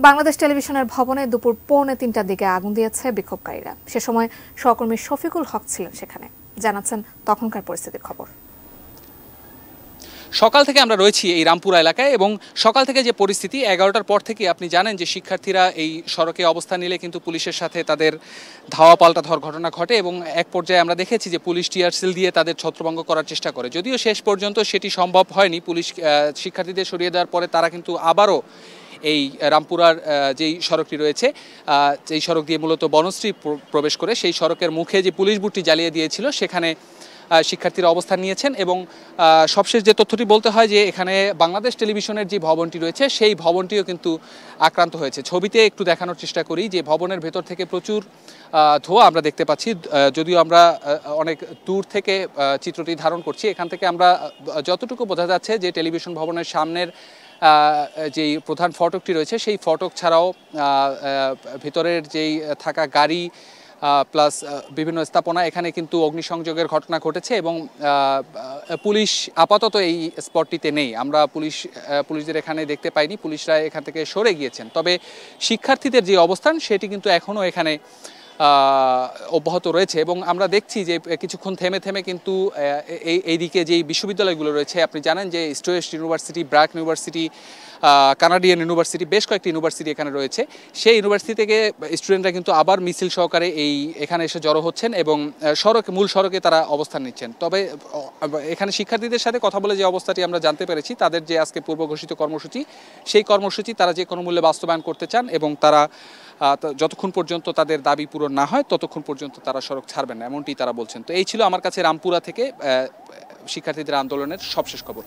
বাংলাদেশ টেলিভিশনের ভবনে দুপুর 2:45টার দিকে আগুন দিয়েছে বিক্ষোভকারীরা। সে সময় সহকর্মী শফিকুল হক ছিলেন সেখানে, জানাচ্ছেন তখনকার পরিস্থিতির খবর। সকাল থেকে আমরা রয়েছি এই রামপুরা এলাকায় এবং সকাল থেকে যে পরিস্থিতি 11টার পর থেকে আপনি জানেন যে শিক্ষার্থীরা এই সড়কে অবস্থান নিলে কিন্তু পুলিশের সাথে তাদের ধাওয়া পাল্টা ধর ঘটনা ঘটে এবং এক পর্যায়ে আমরা দেখেছি যে পুলিশ টিয়ারসেল দিয়ে তাদের ছত্রভঙ্গ করার চেষ্টা করে। যদিও শেষ পর্যন্ত সেটি সম্ভব হয়নি, পুলিশ শিক্ষার্থীদের সরিয়ে দেওয়ার পরে তারা কিন্তু আবারও এই রামপুরার যেই সড়কটি রয়েছে, যেই সড়ক দিয়ে মূলত বনশ্রী প্রবেশ করে, সেই সড়কের মুখে যে পুলিশ বুটটি জ্বালিয়ে দিয়েছিল সেখানে শিক্ষার্থীরা অবস্থান নিয়েছেন। এবং সবশেষ যে তথ্যটি বলতে হয় যে এখানে বাংলাদেশ টেলিভিশনের যে ভবনটি রয়েছে সেই ভবনটিও কিন্তু আক্রান্ত হয়েছে। ছবিতে একটু দেখানোর চেষ্টা করি যে ভবনের ভেতর থেকে প্রচুর ধোঁয়া আমরা দেখতে পাচ্ছি। যদিও আমরা অনেক দূর থেকে চিত্রটি ধারণ করছি, এখান থেকে আমরা যতটুকু বোঝা যাচ্ছে যে টেলিভিশন ভবনের সামনের যেই প্রধান ফটকটি রয়েছে সেই ফটক ছাড়াও ভিতরের যেই থাকা গাড়ি প্লাস বিভিন্ন স্থাপনা, এখানে কিন্তু অগ্নিসংযোগের ঘটনা ঘটেছে এবং পুলিশ আপাতত এই স্পটটিতে নেই। আমরা পুলিশদের এখানে দেখতে পাইনি, পুলিশরা এখান থেকে সরে গিয়েছেন। তবে শিক্ষার্থীদের যে অবস্থান সেটি কিন্তু এখনও এখানে অব্যাহত রয়েছে এবং আমরা দেখছি যে কিছুক্ষণ থেমে থেমে কিন্তু এইদিকে যেই বিশ্ববিদ্যালয়গুলো রয়েছে, আপনি জানেন যে east West university, BRAC university, Canadian university, বেশ কয়েকটি ইউনিভার্সিটি এখানে রয়েছে। সেই ইউনিভার্সিটি থেকে স্টুডেন্টরা কিন্তু আবার মিছিল সহকারে এখানে এসে জড়ো হচ্ছেন এবং মূল সড়কে তারা অবস্থান নিচ্ছেন। তবে এখানে শিক্ষার্থীদের সাথে কথা বলে যে অবস্থাটি আমরা জানতে পেরেছি, তাদের যে আজকে পূর্ব ঘোষিত কর্মসূচি, সেই কর্মসূচি তারা যে কোনো মূল্যে বাস্তবায়ন করতে চান এবং তারা যতক্ষণ পর্যন্ত তাদের দাবি পূরণ না হয় ততক্ষণ পর্যন্ত তারা সড়ক ছাড়বেন না, এমনটি তারা বলছেন। তো এই ছিল আমার কাছে রামপুরা থেকে শিক্ষার্থীদের আন্দোলনের সবশেষ খবর।